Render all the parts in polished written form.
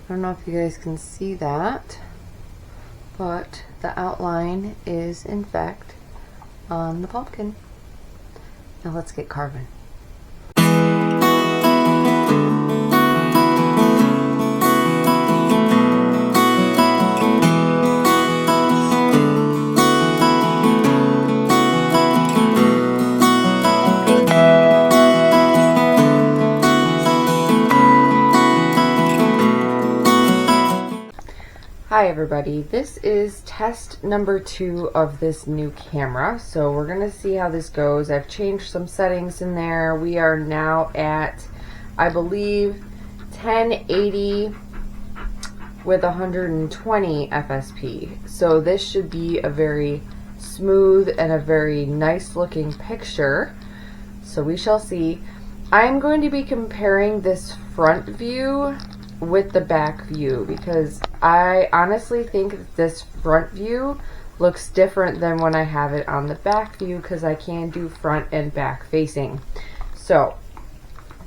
I don't know if you guys can see that, but the outline is in fact on the pumpkin. Now let's get carving. Hi everybody, this is test number 2 of this new camera. So we're gonna see how this goes. I've changed some settings in there. We are now at, I believe, 1080 with 120 FSP. So this should be a very smooth and a very nice looking picture. So we shall see. I'm going to be comparing this front view with the back view because I honestly think that this front view looks different than when I have it on the back view because I can do front and back facing. So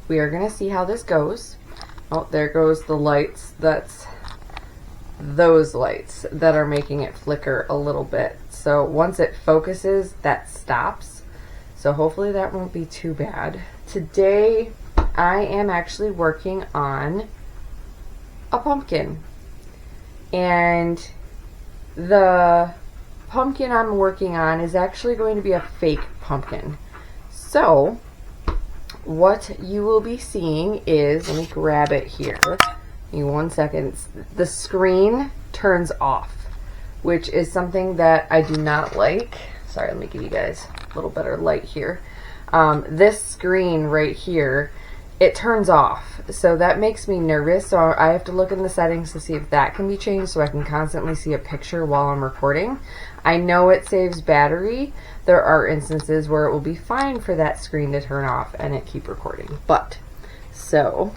we are going to see how this goes. Oh, there goes the lights. That's those lights that are making it flicker a little bit. So once it focuses, that stops. So hopefully that won't be too bad. Today I am actually working on a pumpkin, and the pumpkin I'm working on is actually going to be a fake pumpkin. So what you will be seeing is, let me grab it here, give me 1 second, the screen turns off, which is something that I do not like. Sorry, let me give you guys a little better light here. This screen right here, it turns off, so that makes me nervous. So I have to look in the settings to see if that can be changed so I can constantly see a picture while I'm recording. I know it saves battery. There are instances where it will be fine for that screen to turn off and it keep recording. But so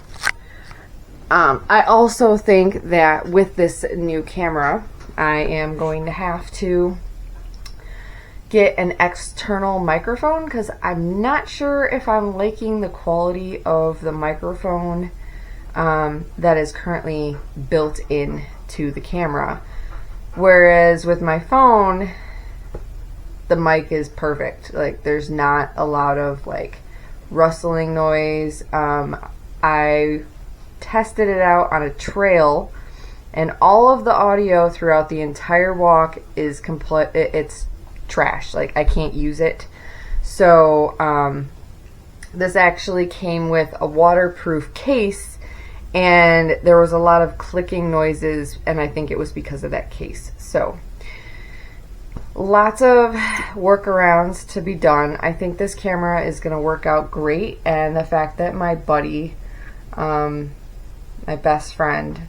I also think that with this new camera I am going to have to get an external microphone because I'm not sure if I'm liking the quality of the microphone that is currently built in to the camera. Whereas with my phone, the mic is perfect. Like, there's not a lot of like rustling noise. I tested it out on a trail and all of the audio throughout the entire walk is complete. It's trash. Like, I can't use it. So this actually came with a waterproof case, and there was a lot of clicking noises, and I think it was because of that case. So lots of workarounds to be done. I think this camera is going to work out great, and the fact that my buddy, my best friend,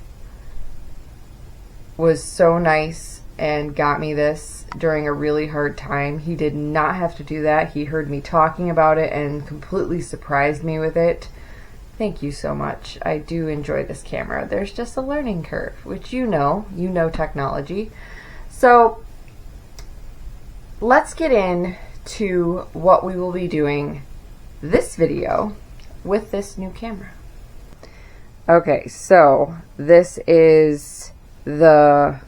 was so nice and got me this during a really hard time. He did not have to do that. He heard me talking about it and completely surprised me with it. Thank you so much. I do enjoy this camera. There's just a learning curve, which you know technology. So let's get into what we will be doing this video with this new camera. Okay, so this is the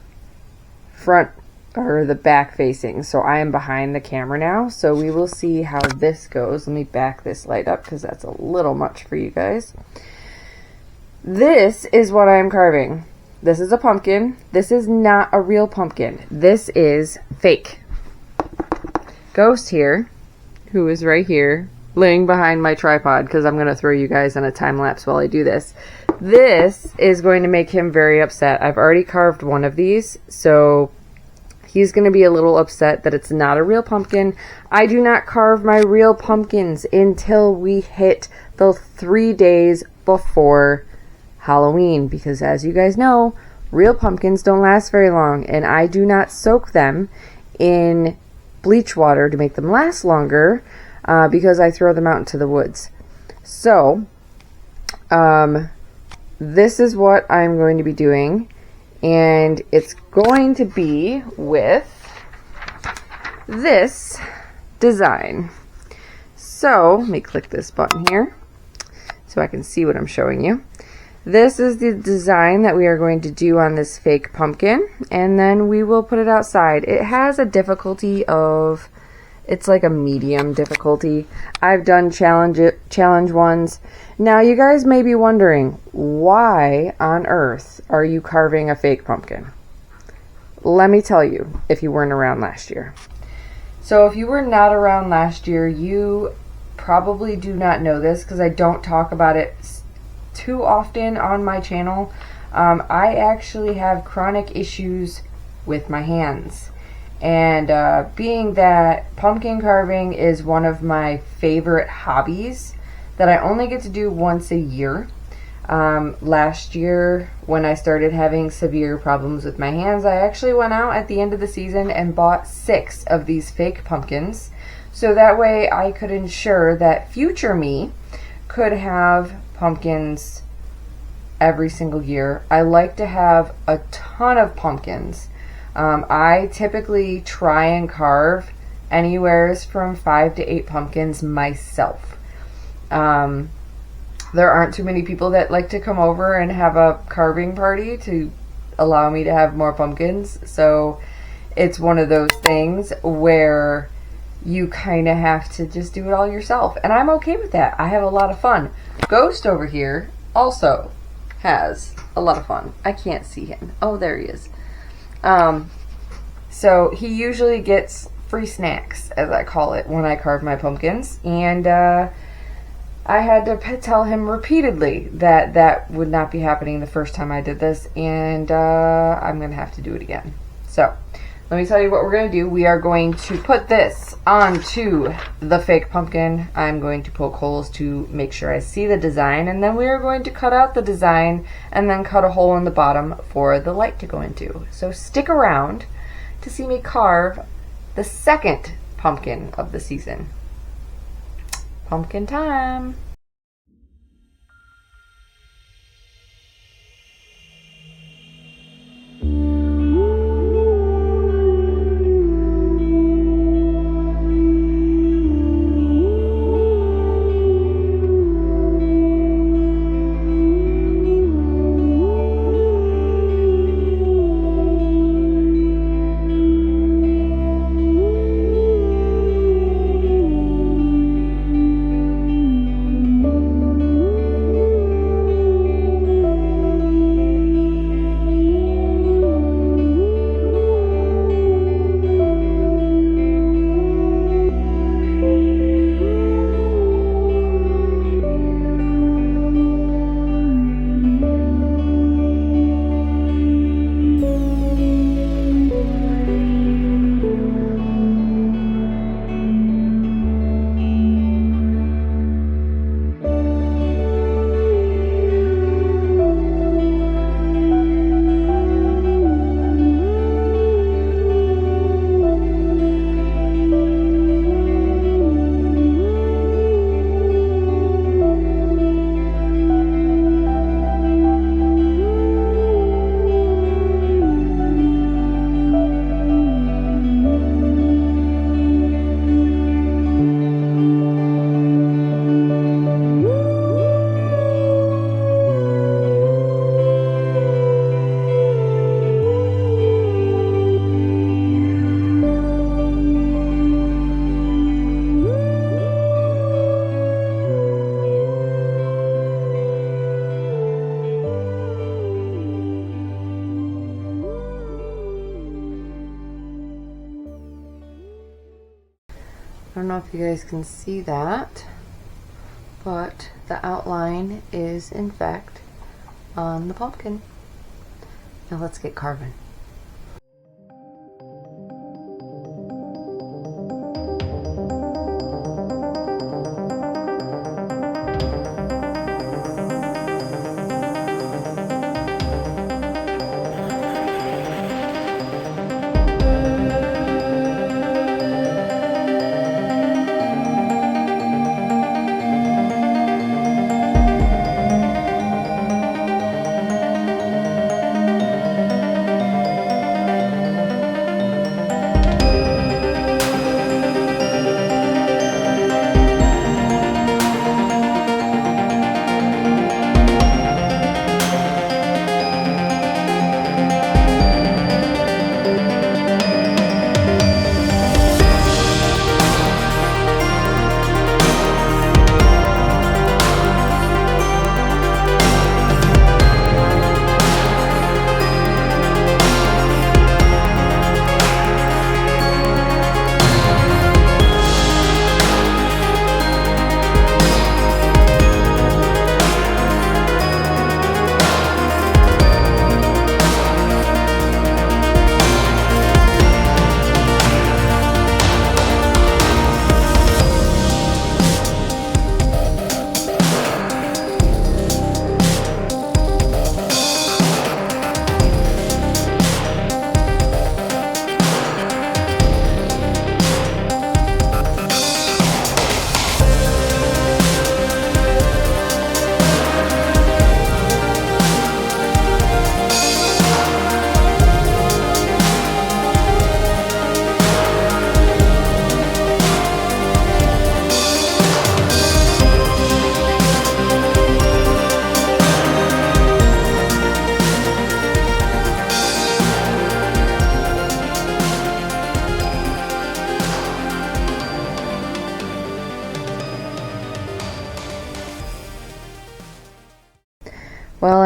front or the back facing, so I am behind the camera now, so we will see how this goes. Let me back this light up because that's a little much for you guys. This is what I am carving. This is a pumpkin. This is not a real pumpkin. This is fake. Ghost here, who is right here laying behind my tripod because I'm going to throw you guys on a time lapse while I do this. This is going to make him very upset. I've already carved one of these, so he's going to be a little upset that it's not a real pumpkin. I do not carve my real pumpkins until we hit the 3 days before Halloween, because as you guys know, real pumpkins don't last very long, and I do not soak them in bleach water to make them last longer because I throw them out into the woods. So this is what I'm going to be doing, and it's going to be with this design. So let me click this button here so I can see what I'm showing you. This is the design that we are going to do on this fake pumpkin, and then we will put it outside. It has a difficulty of, it's like a medium difficulty. I've done challenge ones. Now you guys may be wondering, why on earth are you carving a fake pumpkin? Let me tell you, if you weren't around last year. So if you were not around last year, you probably do not know this because I don't talk about it too often on my channel. I actually have chronic issues with my hands, and being that pumpkin carving is one of my favorite hobbies that I only get to do once a year. Last year when I started having severe problems with my hands, I actually went out at the end of the season and bought 6 of these fake pumpkins, so that way I could ensure that future me could have pumpkins every single year. I like to have a ton of pumpkins. I typically try and carve anywhere from 5 to 8 pumpkins myself. There aren't too many people that like to come over and have a carving party to allow me to have more pumpkins, so it's one of those things where you kind of have to just do it all yourself, and I'm okay with that. I have a lot of fun. Ghost over here also has a lot of fun. I can't see him. Oh, there he is. So he usually gets free snacks, as I call it, when I carve my pumpkins, and I had to tell him repeatedly that that would not be happening the first time I did this, and I'm gonna have to do it again. So let me tell you what we're going to do. We are going to put this onto the fake pumpkin. I'm going to poke holes to make sure I see the design, and then we are going to cut out the design and then cut a hole in the bottom for the light to go into. So stick around to see me carve the second pumpkin of the season. Pumpkin time! I don't know if you guys can see that, but the outline is in fact on the pumpkin. Now let's get carving.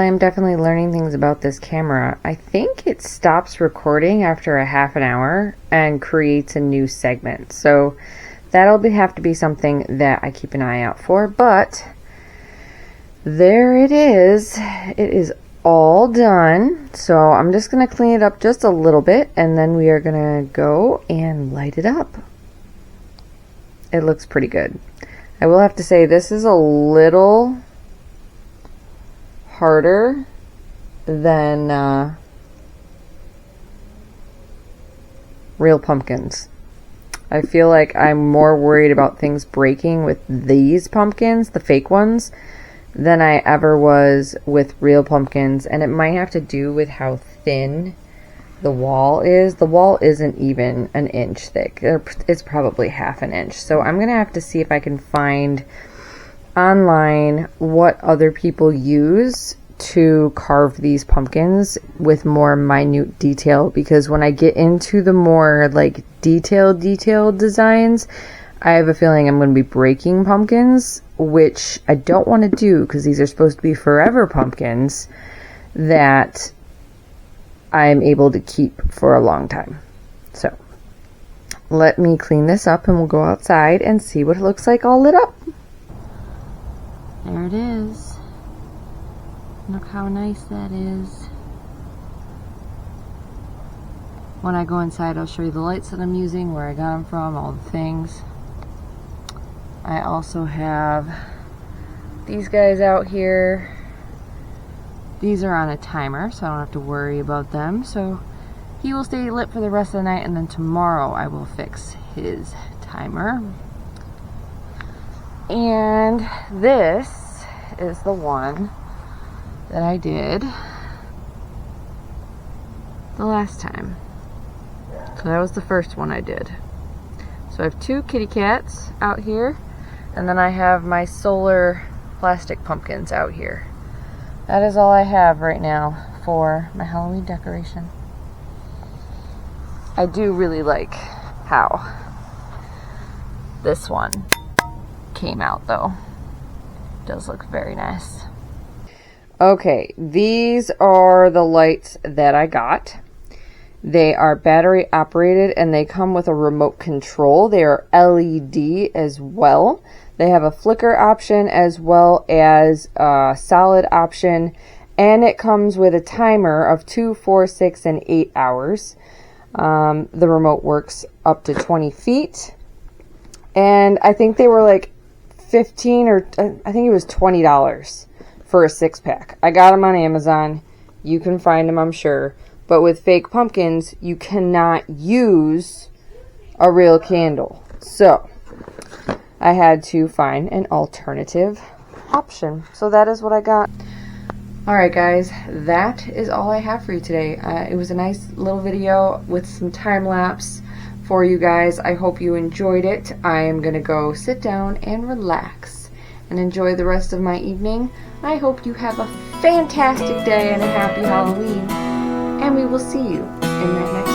am definitely learning things about this camera. I think it stops recording after a half an hour and creates a new segment. So that'll have to be something that I keep an eye out for. But there it is. It is all done. So I'm just going to clean it up just a little bit, and then we are going to go and light it up. It looks pretty good. I will have to say this is a little harder than real pumpkins. I feel like I'm more worried about things breaking with these pumpkins, the fake ones, than I ever was with real pumpkins. And it might have to do with how thin the wall is. The wall isn't even an inch thick. It's probably half an inch. So I'm gonna have to see if I can find online what other people use to carve these pumpkins with more minute detail, because when I get into the more like detailed designs, I have a feeling I'm going to be breaking pumpkins, which I don't want to do because these are supposed to be forever pumpkins that I'm able to keep for a long time. So let me clean this up and we'll go outside and see what it looks like all lit up. There it is. Look how nice that is. When I go inside, I'll show you the lights that I'm using, where I got them from, all the things. I also have these guys out here. These are on a timer, so I don't have to worry about them. So he will stay lit for the rest of the night, and then tomorrow I will fix his timer. And this is the one that I did the last time. So that was the first one I did. So I have two kitty cats out here, and then I have my solar plastic pumpkins out here. That is all I have right now for my Halloween decoration. I do really like how this one came out though. It does look very nice. Okay, these are the lights that I got. They are battery operated and they come with a remote control. They are LED as well. They have a flicker option as well as a solid option, and it comes with a timer of 2, 4, 6, and 8 hours. The remote works up to 20 feet, and I think they were like 15 or I think it was $20 for a 6-pack. I got them on Amazon. You can find them, I'm sure. But with fake pumpkins, you cannot use a real candle. So I had to find an alternative option. So that is what I got. Alright guys, that is all I have for you today. It was a nice little video with some time lapse for you guys. I hope you enjoyed it. I am going to go sit down and relax and enjoy the rest of my evening. I hope you have a fantastic day and a happy Halloween. And we will see you in that next